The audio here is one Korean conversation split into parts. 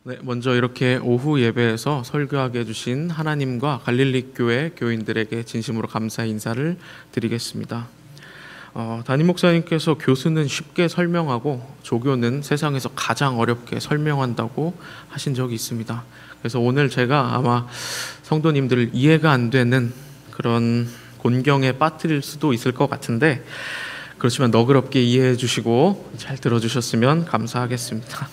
네, 먼저 이렇게 오후 예배에서 설교하게 해주신 하나님과 갈릴리 교회 교인들에게 진심으로 감사의 인사를 드리겠습니다. 담임 목사님께서 교수는 쉽게 설명하고 조교는 세상에서 가장 어렵게 설명한다고 하신 적이 있습니다. 그래서 오늘 제가 아마 성도님들 이해가 안 되는 그런 곤경에 빠뜨릴 수도 있을 것 같은데, 그렇지만 너그럽게 이해해 주시고 잘 들어주셨으면 감사하겠습니다.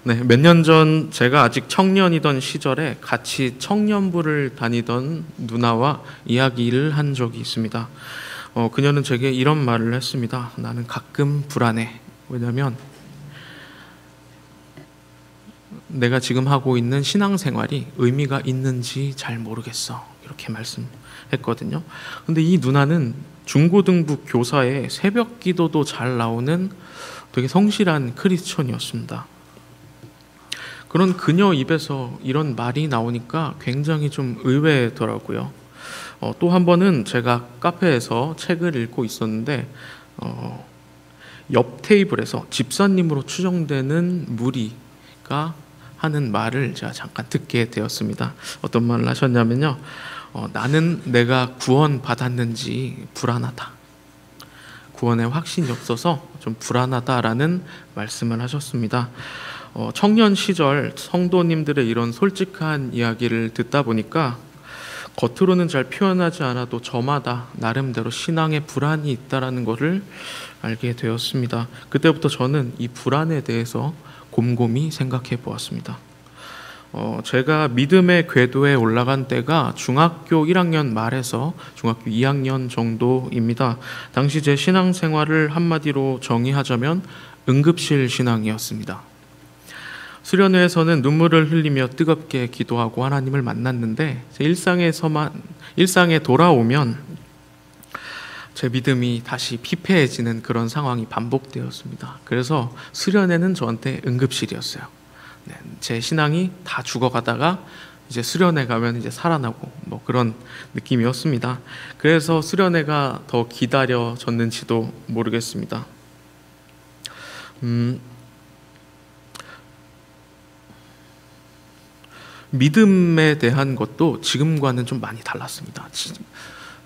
네, 몇 년 전 제가 아직 청년이던 시절에 같이 청년부를 다니던 누나와 이야기를 한 적이 있습니다. 그녀는 제게 이런 말을 했습니다. 나는 가끔 불안해. 왜냐면 내가 지금 하고 있는 신앙생활이 의미가 있는지 잘 모르겠어. 이렇게 말씀했거든요. 근데 이 누나는 중고등부 교사에 새벽 기도도 잘 나오는 되게 성실한 크리스천이었습니다. 그런 그녀 입에서 이런 말이 나오니까 굉장히 좀 의외더라고요. 또 한 번은 제가 카페에서 책을 읽고 있었는데 옆 테이블에서 집사님으로 추정되는 무리가 하는 말을 제가 잠깐 듣게 되었습니다. 어떤 말을 하셨냐면요. 나는 내가 구원 받았는지 불안하다. 구원에 확신이 없어서 좀 불안하다라는 말씀을 하셨습니다. 청년 시절 성도님들의 이런 솔직한 이야기를 듣다 보니까 겉으로는 잘 표현하지 않아도 저마다 나름대로 신앙의 불안이 있다는 것을 알게 되었습니다. 그때부터 저는 이 불안에 대해서 곰곰이 생각해 보았습니다. 제가 믿음의 궤도에 올라간 때가 중학교 1학년 말에서 중학교 2학년 정도입니다. 당시 제 신앙생활을 한마디로 정의하자면 응급실 신앙이었습니다. 수련회에서는 눈물을 흘리며 뜨겁게 기도하고 하나님을 만났는데 일상에 돌아오면 제 믿음이 다시 피폐해지는 그런 상황이 반복되었습니다. 그래서 수련회는 저한테 응급실이었어요. 네, 제 신앙이 다 죽어가다가 이제 수련회 가면 이제 살아나고 뭐 그런 느낌이었습니다. 그래서 수련회가 더 기다려졌는지도 모르겠습니다. 믿음에 대한 것도 지금과는 좀 많이 달랐습니다.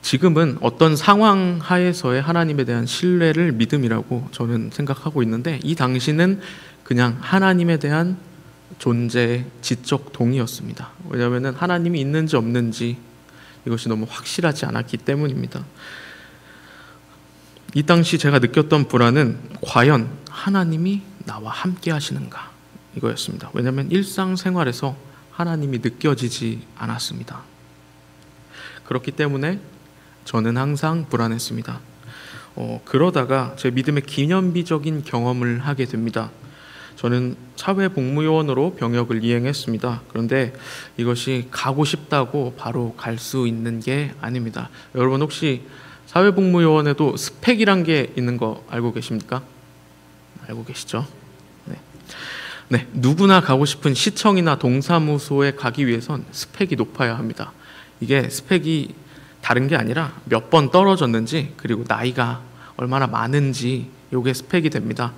지금은 어떤 상황 하에서의 하나님에 대한 신뢰를 믿음이라고 저는 생각하고 있는데, 이 당시는 그냥 하나님에 대한 존재의 지적 동의였습니다. 왜냐하면 하나님이 있는지 없는지 이것이 너무 확실하지 않았기 때문입니다. 이 당시 제가 느꼈던 불안은 과연 하나님이 나와 함께 하시는가 이거였습니다. 왜냐하면 일상생활에서 하나님이 느껴지지 않았습니다. 그렇기 때문에 저는 항상 불안했습니다. 그러다가 제 믿음의 기념비적인 경험을 하게 됩니다. 저는 사회복무요원으로 병역을 이행했습니다. 그런데 이것이 가고 싶다고 바로 갈 수 있는 게 아닙니다. 여러분 혹시 사회복무요원에도 스펙이란 게 있는 거 알고 계십니까? 알고 계시죠? 네, 누구나 가고 싶은 시청이나 동사무소에 가기 위해선 스펙이 높아야 합니다. 이게 스펙이 다른 게 아니라 몇 번 떨어졌는지, 그리고 나이가 얼마나 많은지 이게 스펙이 됩니다.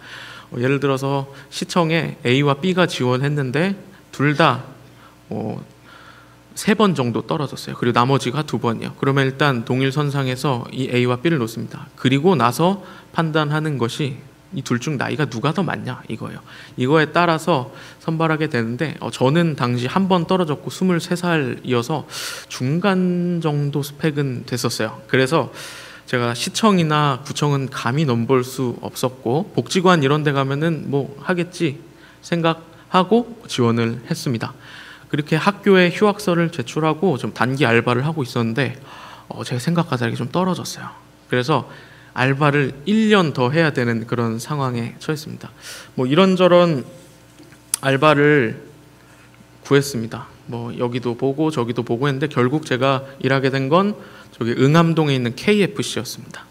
예를 들어서 시청에 A와 B가 지원했는데 둘 다 3번 정도 떨어졌어요. 그리고 나머지가 2번이요. 그러면 일단 동일선상에서 이 A와 B를 놓습니다. 그리고 나서 판단하는 것이 이 둘 중 나이가 누가 더 많냐 이거예요. 이거에 따라서 선발하게 되는데 저는 당시 한 번 떨어졌고 23살이어서 중간 정도 스펙은 됐었어요. 그래서 제가 시청이나 구청은 감히 넘볼 수 없었고, 복지관 이런 데 가면은 뭐 하겠지 생각하고 지원을 했습니다. 그렇게 학교에 휴학서를 제출하고 좀 단기 알바를 하고 있었는데 제 생각과 다르게 좀 떨어졌어요. 그래서 알바를 1년 더 해야 되는 그런 상황에 처했습니다. 뭐 이런저런 알바를 구했습니다. 뭐 여기도 보고 저기도 보고 했는데 결국 제가 일하게 된 건 저기 응암동에 있는 KFC였습니다.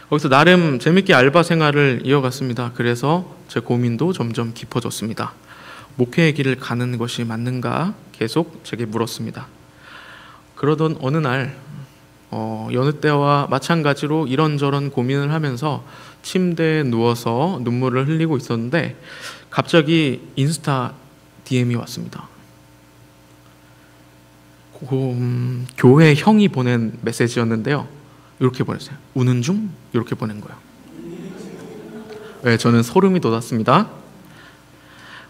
거기서 나름 재밌게 알바 생활을 이어갔습니다. 그래서 제 고민도 점점 깊어졌습니다. 목회의 길을 가는 것이 맞는가 계속 제게 물었습니다. 그러던 어느 날 여느 때와 마찬가지로 이런저런 고민을 하면서 침대에 누워서 눈물을 흘리고 있었는데 갑자기 인스타 DM이 왔습니다. 교회 형이 보낸 메시지였는데요. 이렇게 보냈어요. 우는 중? 이렇게 보낸 거예요. 네, 저는 소름이 돋았습니다.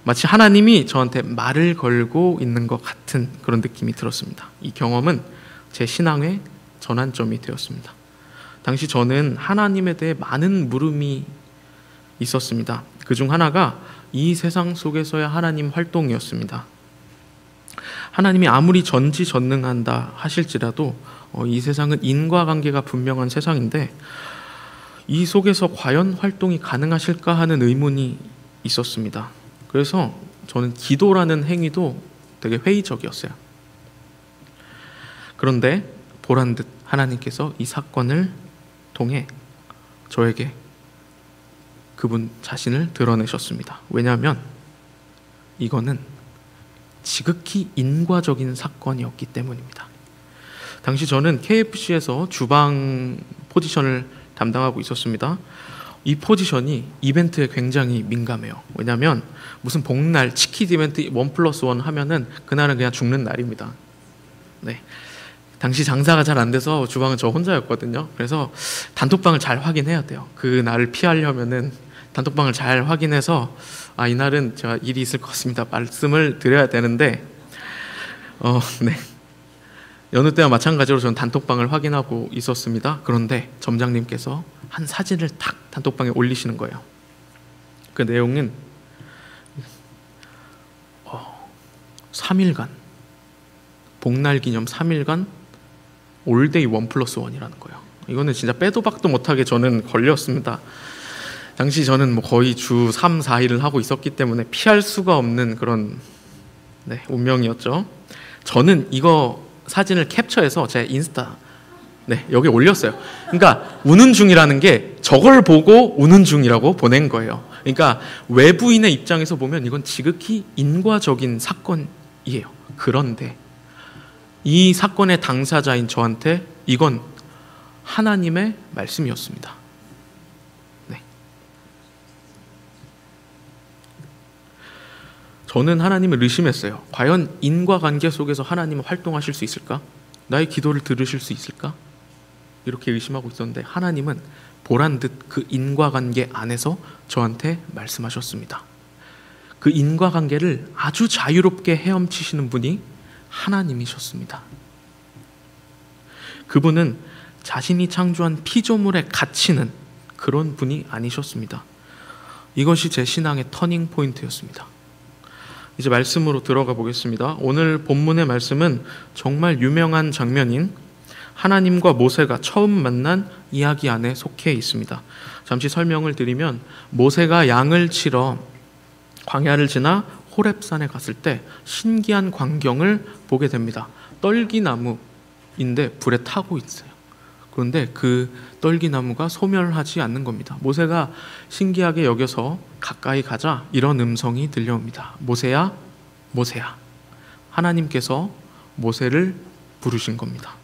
마치 하나님이 저한테 말을 걸고 있는 것 같은 그런 느낌이 들었습니다. 이 경험은 제 신앙의 전환점이 되었습니다. 당시 저는 하나님에 대해 많은 물음이 있었습니다. 그중 하나가 이 세상 속에서의 하나님 활동이었습니다. 하나님이 아무리 전지전능한다 하실지라도 이 세상은 인과관계가 분명한 세상인데 이 속에서 과연 활동이 가능하실까 하는 의문이 있었습니다. 그래서 저는 기도라는 행위도 되게 회의적이었어요. 그런데 보란듯 하나님께서 이 사건을 통해 저에게 그분 자신을 드러내셨습니다. 왜냐하면 이거는 지극히 인과적인 사건이었기 때문입니다. 당시 저는 KFC에서 주방 포지션을 담당하고 있었습니다. 이 포지션이 이벤트에 굉장히 민감해요. 왜냐하면 무슨 복날, 치킨 이벤트 1+1 하면은 그날은 그냥 죽는 날입니다. 네. 당시 장사가 잘 안 돼서 주방은 저 혼자였거든요. 그래서 단톡방을 잘 확인해야 돼요. 그 날을 피하려면은 단톡방을 잘 확인해서 이날은 제가 일이 있을 것 같습니다. 말씀을 드려야 되는데 네. 여느 때와 마찬가지로 저는 단톡방을 확인하고 있었습니다. 그런데 점장님께서 한 사진을 탁 단톡방에 올리시는 거예요. 그 내용은 3일간 복날 기념 3일간 올데이 1+1이라는 거예요. 이거는 진짜 빼도 박도 못하게 저는 걸렸습니다. 당시 저는 거의 주 3, 4일을 하고 있었기 때문에 피할 수가 없는 그런 운명이었죠. 저는 이거 사진을 캡처해서 제 인스타 여기 올렸어요. 그러니까 우는 중이라는 게 저걸 보고 우는 중이라고 보낸 거예요. 그러니까 외부인의 입장에서 보면 이건 지극히 인과적인 사건이에요. 그런데 이 사건의 당사자인 저한테 이건 하나님의 말씀이었습니다. 네. 저는 하나님을 의심했어요. 과연 인과관계 속에서 하나님은 활동하실 수 있을까? 나의 기도를 들으실 수 있을까? 이렇게 의심하고 있었는데 하나님은 보란듯 그 인과관계 안에서 저한테 말씀하셨습니다. 그 인과관계를 아주 자유롭게 헤엄치시는 분이 하나님이셨습니다. 그분은 자신이 창조한 피조물에 갇히는 그런 분이 아니셨습니다. 이것이 제 신앙의 터닝 포인트였습니다. 이제 말씀으로 들어가 보겠습니다. 오늘 본문의 말씀은 정말 유명한 장면인 하나님과 모세가 처음 만난 이야기 안에 속해 있습니다. 잠시 설명을 드리면 모세가 양을 치러 광야를 지나 호렙산에 갔을 때 신기한 광경을 보게 됩니다. 떨기나무인데 불에 타고 있어요. 그런데 그 떨기나무가 소멸하지 않는 겁니다. 모세가 신기하게 여겨서 가까이 가자 이런 음성이 들려옵니다. 모세야, 모세야. 하나님께서 모세를 부르신 겁니다.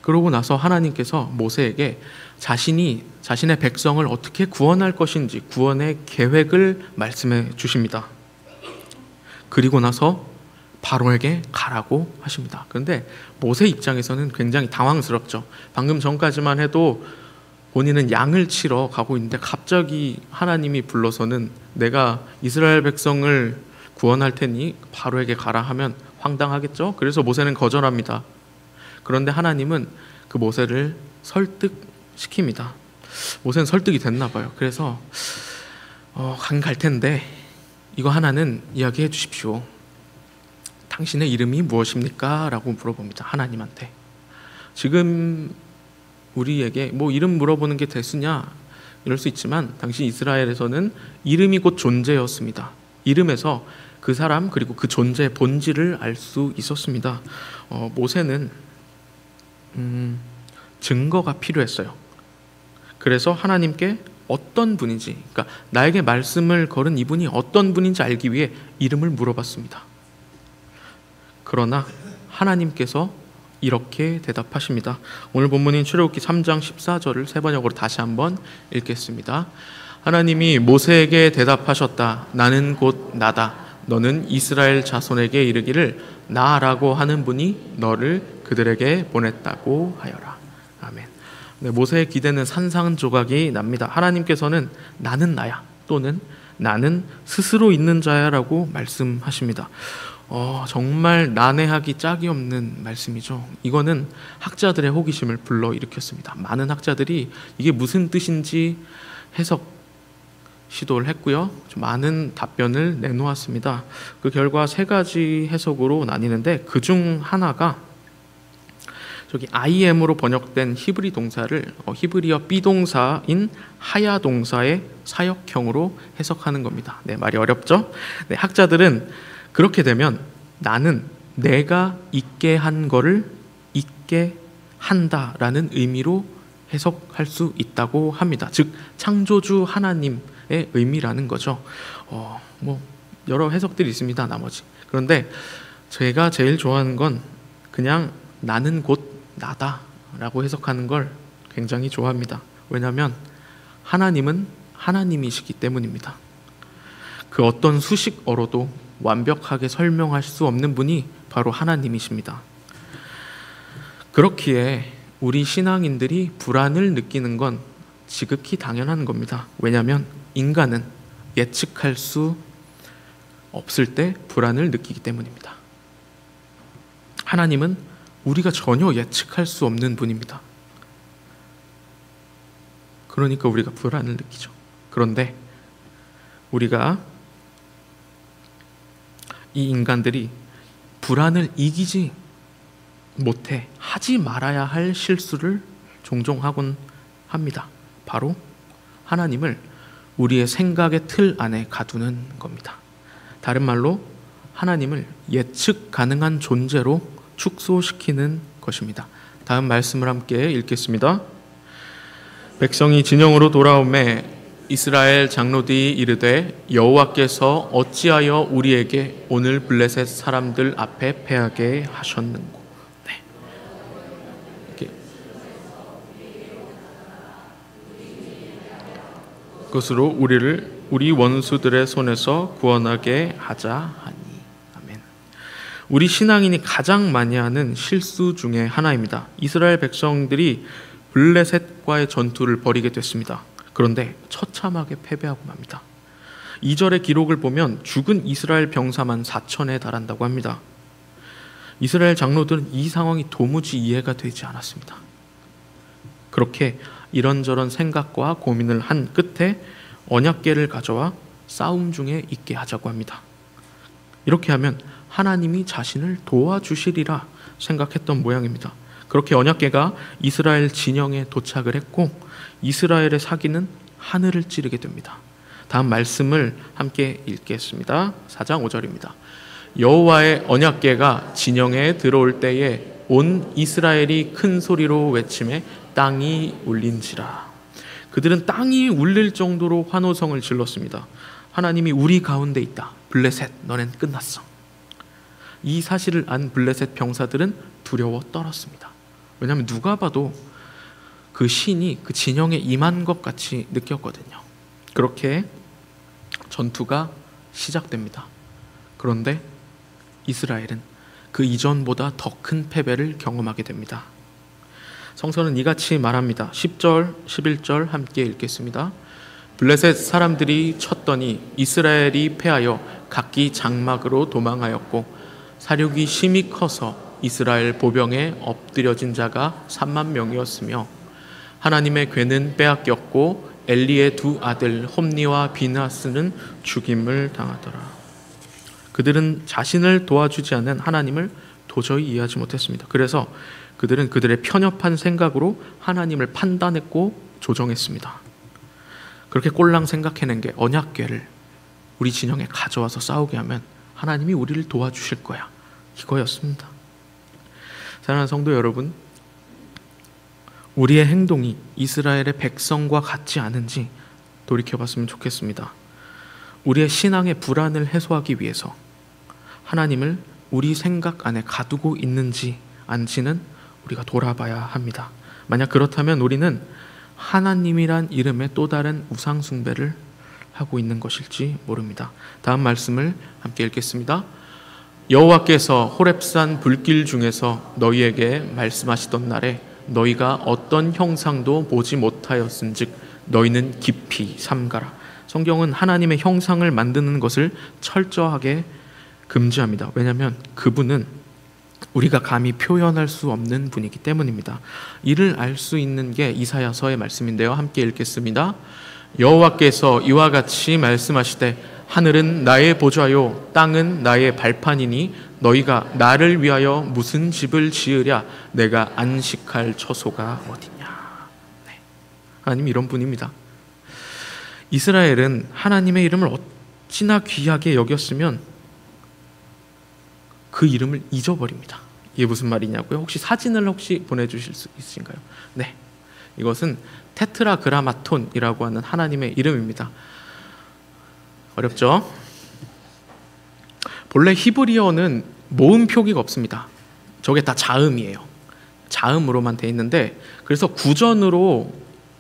그러고 나서 하나님께서 모세에게 자신의 백성을 어떻게 구원할 것인지 구원의 계획을 말씀해 주십니다. 그리고 나서 바로에게 가라고 하십니다. 그런데 모세 입장에서는 굉장히 당황스럽죠. 방금 전까지만 해도 본인은 양을 치러 가고 있는데 갑자기 하나님이 불러서는 내가 이스라엘 백성을 구원할 테니 바로에게 가라 하면 황당하겠죠. 그래서 모세는 거절합니다. 그런데 하나님은 그 모세를 설득시킵니다. 모세는 설득이 됐나 봐요. 그래서 갈 텐데 이거 하나는 이야기해 주십시오. 당신의 이름이 무엇입니까? 라고 물어봅니다. 하나님한테. 지금 우리에게 이름 물어보는 게 대수냐? 이럴 수 있지만 당시 이스라엘에서는 이름이 곧 존재였습니다. 이름에서 그 사람 그리고 그 존재의 본질을 알 수 있었습니다. 모세는 증거가 필요했어요. 그래서 하나님께 어떤 분인지, 그러니까 나에게 말씀을 걸은 이분이 어떤 분인지 알기 위해 이름을 물어봤습니다. 그러나 하나님께서 이렇게 대답하십니다. 오늘 본문인 출애굽기 3장 14절을 세 번역으로 다시 한번 읽겠습니다. 하나님이 모세에게 대답하셨다. 나는 곧 나다. 너는 이스라엘 자손에게 이르기를 나라고 하는 분이 너를 그들에게 보냈다고 하여라. 아멘. 네, 모세의 기대는 산산조각이 납니다. 하나님께서는 나는 나야 또는 나는 스스로 있는 자야 라고 말씀하십니다. 정말 난해하기 짝이 없는 말씀이죠. 이거는 학자들의 호기심을 불러일으켰습니다. 많은 학자들이 이게 무슨 뜻인지 해석 시도를 했고요. 많은 답변을 내놓았습니다. 그 결과 세 가지 해석으로 나뉘는데 그중 하나가 저기 IM으로 번역된 히브리 동사를 히브리어 비동사인 하야 동사의 사역형으로 해석하는 겁니다. 네, 말이 어렵죠? 네, 학자들은 그렇게 되면 나는 내가 있게 한 거를 있게 한다라는 의미로 해석할 수 있다고 합니다. 즉 창조주 하나님의 의미라는 거죠. 여러 해석들이 있습니다. 나머지. 그런데 제가 제일 좋아하는 건 그냥 나는 곧 나다라고 해석하는 걸 굉장히 좋아합니다. 왜냐하면 하나님은 하나님이시기 때문입니다. 그 어떤 수식어로도 완벽하게 설명할 수 없는 분이 바로 하나님이십니다. 그렇기에 우리 신앙인들이 불안을 느끼는 건 지극히 당연한 겁니다. 왜냐하면 인간은 예측할 수 없을 때 불안을 느끼기 때문입니다. 하나님은 우리가 전혀 예측할 수 없는 분입니다. 그러니까 우리가 불안을 느끼죠. 그런데 우리가 이 인간들이 불안을 이기지 못해 하지 말아야 할 실수를 종종 하곤 합니다. 바로 하나님을 우리의 생각의 틀 안에 가두는 겁니다. 다른 말로 하나님을 예측 가능한 존재로 축소시키는 것입니다. 다음 말씀을 함께 읽겠습니다. 백성이 진영으로 돌아오매 이스라엘 장로들이 이르되 여호와께서 어찌하여 우리에게 오늘 블레셋 사람들 앞에 패하게 하셨는고. 네. 그것으로 우리를 우리 원수들의 손에서 구원하게 하자 하니. 아멘. 우리 신앙인이 가장 많이 하는 실수 중에 하나입니다. 이스라엘 백성들이 블레셋과의 전투를 벌이게 됐습니다. 그런데 처참하게 패배하고 맙니다. 2절의 기록을 보면 죽은 이스라엘 병사만 4천에 달한다고 합니다. 이스라엘 장로들은 이 상황이 도무지 이해가 되지 않았습니다. 그렇게 이런저런 생각과 고민을 한 끝에 언약궤를 가져와 싸움 중에 있게 하자고 합니다. 이렇게 하면 하나님이 자신을 도와주시리라 생각했던 모양입니다. 그렇게 언약궤가 이스라엘 진영에 도착을 했고 이스라엘의 사기는 하늘을 찌르게 됩니다. 다음 말씀을 함께 읽겠습니다. 4장 5절입니다. 여호와의 언약궤가 진영에 들어올 때에 온 이스라엘이 큰 소리로 외치매 땅이 울린지라. 그들은 땅이 울릴 정도로 환호성을 질렀습니다. 하나님이 우리 가운데 있다. 블레셋, 너넨 끝났어. 이 사실을 안 블레셋 병사들은 두려워 떨었습니다. 왜냐하면 누가 봐도 그 신이 그 진영에 임한 것 같이 느꼈거든요. 그렇게 전투가 시작됩니다. 그런데 이스라엘은 그 이전보다 더 큰 패배를 경험하게 됩니다. 성서는 이같이 말합니다. 10절, 11절 함께 읽겠습니다. 블레셋 사람들이 쳤더니 이스라엘이 패하여 각기 장막으로 도망하였고 사륙이 심히 커서 이스라엘 보병에 엎드려진 자가 3만 명이었으며 하나님의 궤는 빼앗겼고 엘리의 두 아들 홈니와 비느하스는 죽임을 당하더라. 그들은 자신을 도와주지 않는 하나님을 도저히 이해하지 못했습니다. 그래서 그들은 그들의 편협한 생각으로 하나님을 판단했고 조정했습니다. 그렇게 꼴랑 생각해낸 게 언약궤를 우리 진영에 가져와서 싸우게 하면 하나님이 우리를 도와주실 거야. 이거였습니다. 사랑하는 성도 여러분, 우리의 행동이 이스라엘의 백성과 같지 않은지 돌이켜봤으면 좋겠습니다. 우리의 신앙의 불안을 해소하기 위해서 하나님을 우리 생각 안에 가두고 있는지 안지는 우리가 돌아봐야 합니다. 만약 그렇다면 우리는 하나님이란 이름의 또 다른 우상 숭배를 하고 있는 것일지 모릅니다. 다음 말씀을 함께 읽겠습니다. 여호와께서 호렙산 불길 중에서 너희에게 말씀하시던 날에 너희가 어떤 형상도 보지 못하였은즉 너희는 깊이 삼가라. 성경은 하나님의 형상을 만드는 것을 철저하게 금지합니다. 왜냐하면 그분은 우리가 감히 표현할 수 없는 분이기 때문입니다. 이를 알 수 있는 게 이사야서의 말씀인데요. 함께 읽겠습니다. 여호와께서 이와 같이 말씀하시되 하늘은 나의 보좌요 땅은 나의 발판이니 너희가 나를 위하여 무슨 집을 지으랴 내가 안식할 처소가 어디냐. 네. 하나님 이런 분입니다. 이스라엘은 하나님의 이름을 어찌나 귀하게 여겼으면 그 이름을 잊어버립니다. 이게 무슨 말이냐고요? 혹시 사진을 보내주실 수 있으신가요? 네, 이것은 테트라그라마톤이라고 하는 하나님의 이름입니다. 어렵죠? 본래 히브리어는 모음 표기가 없습니다. 저게 다 자음이에요. 자음으로만 돼 있는데 그래서 구전으로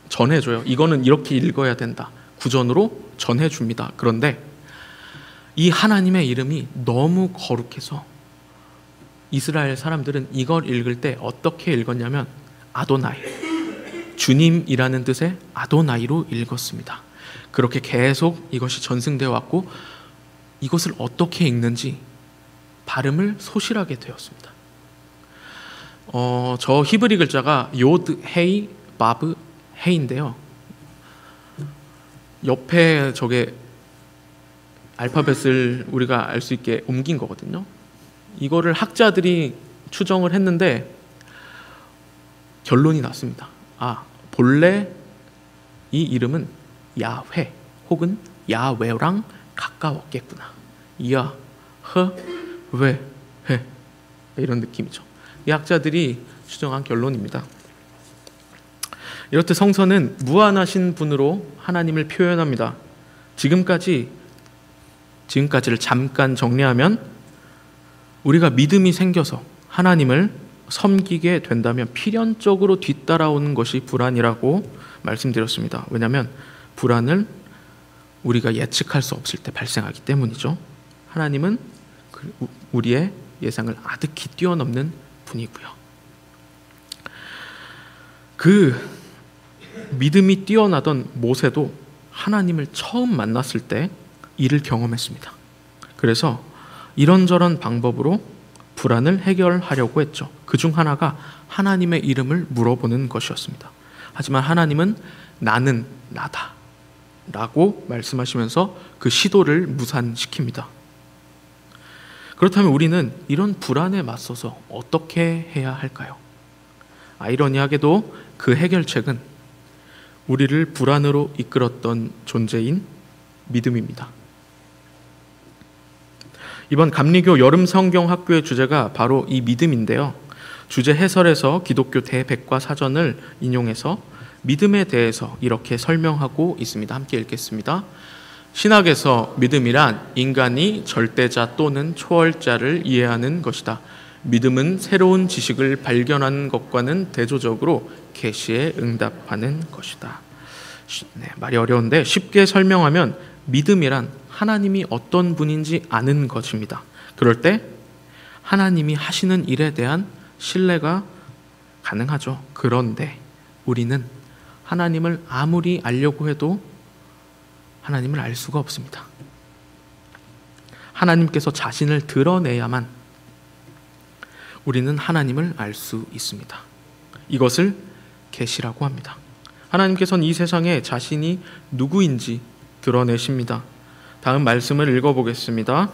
전해줘요. 이거는 이렇게 읽어야 된다. 구전으로 전해줍니다. 그런데 이 하나님의 이름이 너무 거룩해서 이스라엘 사람들은 이걸 읽을 때 어떻게 읽었냐면 아도나이, 주님이라는 뜻의 아도나이로 읽었습니다. 그렇게 계속 이것이 전승되어 왔고 이것을 어떻게 읽는지 발음을 소실하게 되었습니다. 저 히브리 글자가 요드 헤이 바브 헤인데요. 옆에 저게 알파벳을 우리가 알 수 있게 옮긴 거거든요. 이거를 학자들이 추정을 했는데 결론이 났습니다. 본래 이 이름은 야훼 혹은 야외랑 가까웠겠구나. 야, 허, 웨, 해 이런 느낌이죠. 이 학자들이 추정한 결론입니다. 이렇듯 성서는 무한하신 분으로 하나님을 표현합니다. 지금까지를 잠깐 정리하면 우리가 믿음이 생겨서 하나님을 섬기게 된다면 필연적으로 뒤따라오는 것이 불안이라고 말씀드렸습니다. 왜냐하면 불안을 우리가 예측할 수 없을 때 발생하기 때문이죠. 하나님은 우리의 예상을 아득히 뛰어넘는 분이고요. 그 믿음이 뛰어나던 모세도 하나님을 처음 만났을 때 이를 경험했습니다. 그래서 이런저런 방법으로 불안을 해결하려고 했죠. 그중 하나가 하나님의 이름을 물어보는 것이었습니다. 하지만 하나님은 나는 나다 라고 말씀하시면서 그 시도를 무산시킵니다. 그렇다면 우리는 이런 불안에 맞서서 어떻게 해야 할까요? 아이러니하게도 그 해결책은 우리를 불안으로 이끌었던 존재인 믿음입니다. 이번 감리교 여름 성경 학교의 주제가 바로 이 믿음인데요. 주제 해설에서 기독교 대백과 사전을 인용해서 믿음에 대해서 이렇게 설명하고 있습니다. 함께 읽겠습니다. 신학에서 믿음이란 인간이 절대자 또는 초월자를 이해하는 것이다. 믿음은 새로운 지식을 발견하는 것과는 대조적으로 계시에 응답하는 것이다. 네, 말이 어려운데 쉽게 설명하면 믿음이란 하나님이 어떤 분인지 아는 것입니다. 그럴 때 하나님이 하시는 일에 대한 신뢰가 가능하죠. 그런데 우리는 하나님을 아무리 알려고 해도 하나님을 알 수가 없습니다. 하나님께서 자신을 드러내야만 우리는 하나님을 알 수 있습니다. 이것을 계시라고 합니다. 하나님께서는 이 세상에 자신이 누구인지 드러내십니다. 다음 말씀을 읽어보겠습니다.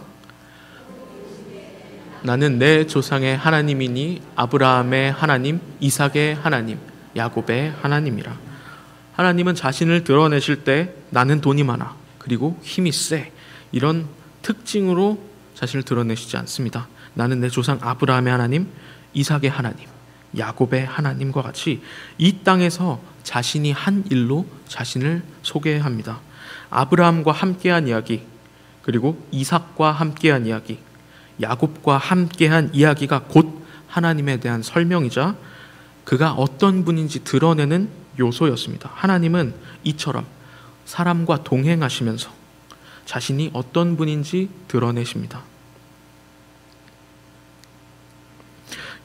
나는 내 조상의 하나님이니 아브라함의 하나님, 이삭의 하나님, 야곱의 하나님이라. 하나님은 자신을 드러내실 때 나는 돈이 많아, 그리고 힘이 세, 이런 특징으로 자신을 드러내시지 않습니다. 나는 내 조상 아브라함의 하나님, 이삭의 하나님, 야곱의 하나님과 같이 이 땅에서 자신이 한 일로 자신을 소개합니다. 아브라함과 함께한 이야기, 그리고 이삭과 함께한 이야기, 야곱과 함께한 이야기가 곧 하나님에 대한 설명이자 그가 어떤 분인지 드러내는 요소였습니다. 하나님은 이처럼 사람과 동행하시면서 자신이 어떤 분인지 드러내십니다.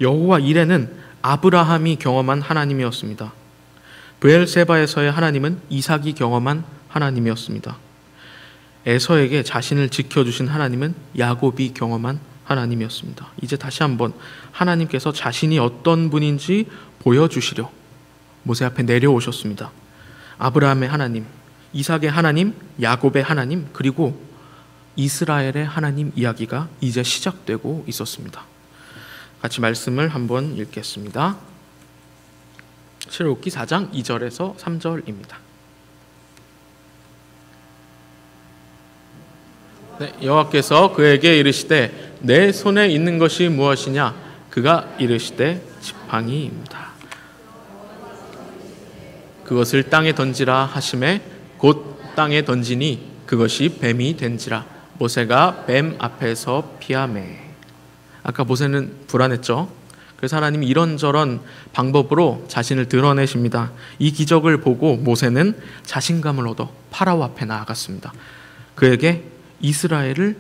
여호와 이레는 아브라함이 경험한 하나님이었습니다. 브엘세바에서의 하나님은 이삭이 경험한 하나님이었습니다. 에서에게 자신을 지켜주신 하나님은 야곱이 경험한 하나님이었습니다. 이제 다시 한번 하나님께서 자신이 어떤 분인지 보여주시려 모세 앞에 내려오셨습니다. 아브라함의 하나님, 이삭의 하나님, 야곱의 하나님, 그리고 이스라엘의 하나님 이야기가 이제 시작되고 있었습니다. 같이 말씀을 한번 읽겠습니다. 출애굽기 4장 2절에서 3절입니다. 여호와께서 그에게 이르시되 내 손에 있는 것이 무엇이냐? 그가 이르시되 지팡이입니다. 그것을 땅에 던지라 하시매 곧 땅에 던지니 그것이 뱀이 된지라. 모세가 뱀 앞에서 피하매. 아까 모세는 불안했죠. 그래서 하나님이 이런저런 방법으로 자신을 드러내십니다. 이 기적을 보고 모세는 자신감을 얻어 파라오 앞에 나아갔습니다. 그에게 이스라엘을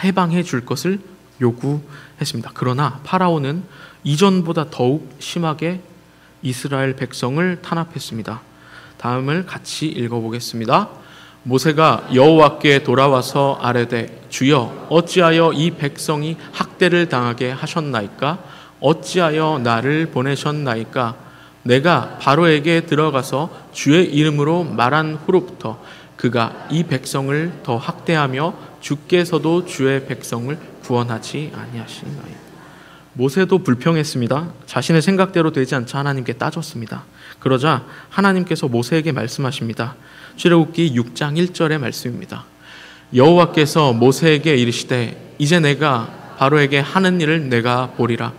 해방해 줄 것을 요구했습니다. 그러나 파라오는 이전보다 더욱 심하게 이스라엘 백성을 탄압했습니다. 다음을 같이 읽어보겠습니다. 모세가 여호와께 돌아와서 아뢰되 주여 어찌하여 이 백성이 학대를 당하게 하셨나이까? 어찌하여 나를 보내셨나이까? 내가 바로에게 들어가서 주의 이름으로 말한 후로부터 그가 이 백성을 더 학대하며 주께서도 주의 백성을 구원하지 아니하시나이까? 모세도 불평했습니다. 자신의 생각대로 되지 않자 하나님께 따졌습니다. 그러자 하나님께서 모세에게 말씀하십니다. 출애굽기 6장 1절의 말씀입니다. 여호와께서 모세에게 이르시되 이제 내가 바로에게 하는 일을 내가 보리라.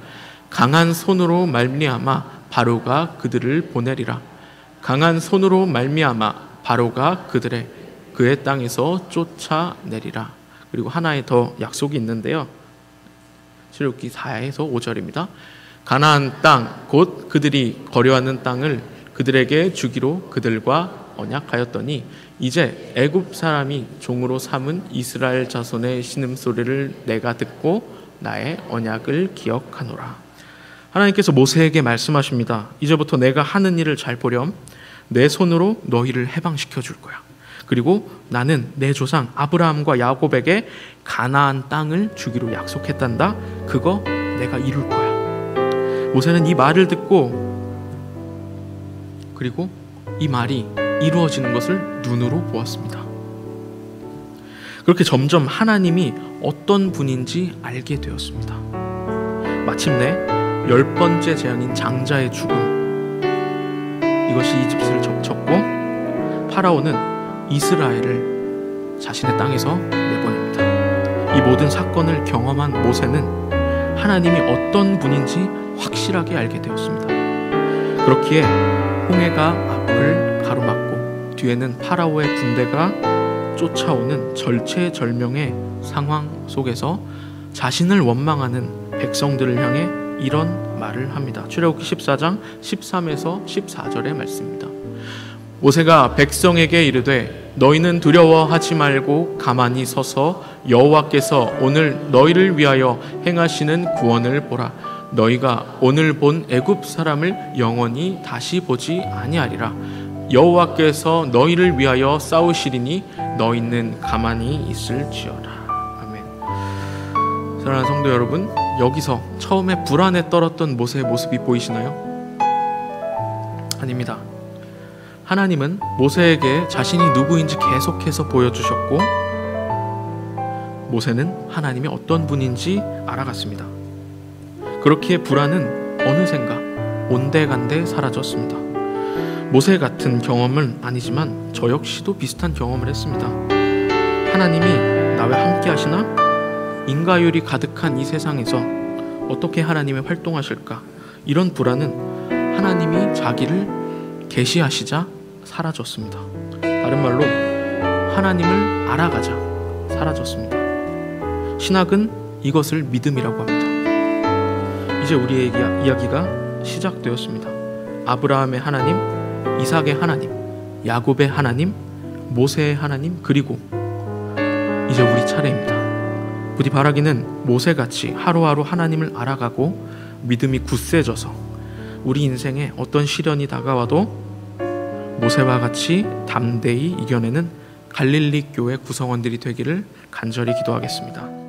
강한 손으로 말미암아 바로가 그들을 보내리라. 강한 손으로 말미암아 바로가 그의 땅에서 쫓아내리라. 그리고 하나의 더 약속이 있는데요. 출애굽기 4에서 5절입니다. 가나안 땅 곧 그들이 거류하는 땅을 그들에게 주기로 그들과 언약하였더니 이제 애굽 사람이 종으로 삼은 이스라엘 자손의 신음소리를 내가 듣고 나의 언약을 기억하노라. 하나님께서 모세에게 말씀하십니다. 이제부터 내가 하는 일을 잘 보렴. 내 손으로 너희를 해방시켜 줄 거야. 그리고 나는 내 조상 아브라함과 야곱에게 가나안 땅을 주기로 약속했단다. 그거 내가 이룰 거야. 모세는 이 말을 듣고 그리고 이 말이 이루어지는 것을 눈으로 보았습니다. 그렇게 점점 하나님이 어떤 분인지 알게 되었습니다. 마침내 10번째 재앙인 장자의 죽음, 이것이 이집트를 덮쳤고 파라오는 이스라엘을 자신의 땅에서 내보냅니다. 이 모든 사건을 경험한 모세는 하나님이 어떤 분인지 확실하게 알게 되었습니다. 그렇기에 홍해가 앞을 가로막고 뒤에는 파라오의 군대가 쫓아오는 절체절명의 상황 속에서 자신을 원망하는 백성들을 향해 이런 말을 합니다. 출애굽기 14장 13에서 14절의 말씀입니다. 모세가 백성에게 이르되 너희는 두려워하지 말고 가만히 서서 여호와께서 오늘 너희를 위하여 행하시는 구원을 보라. 너희가 오늘 본 애굽 사람을 영원히 다시 보지 아니하리라. 여호와께서 너희를 위하여 싸우시리니 너희는 가만히 있을지어라. 아멘. 사랑하는 성도 여러분, 여기서 처음에 불안에 떨었던 모세의 모습이 보이시나요? 아닙니다. 하나님은 모세에게 자신이 누구인지 계속해서 보여주셨고 모세는 하나님이 어떤 분인지 알아갔습니다. 그렇기에 불안은 어느샌가 온데간데 사라졌습니다. 모세 같은 경험은 아니지만 저 역시도 비슷한 경험을 했습니다. 하나님이 나와 함께 하시나? 인과율이 가득한 이 세상에서 어떻게 하나님이 활동하실까? 이런 불안은 하나님이 자기를 계시하시자 사라졌습니다. 다른 말로 하나님을 알아가자 사라졌습니다. 신학은 이것을 믿음이라고 합니다. 이제 우리의 이야기가 시작되었습니다. 아브라함의 하나님, 이삭의 하나님, 야곱의 하나님, 모세의 하나님, 그리고 이제 우리 차례입니다. 부디 바라기는 모세같이 하루하루 하나님을 알아가고 믿음이 굳세져서 우리 인생에 어떤 시련이 다가와도 모세와 같이 담대히 이겨내는 갈릴리 교회 구성원들이 되기를 간절히 기도하겠습니다.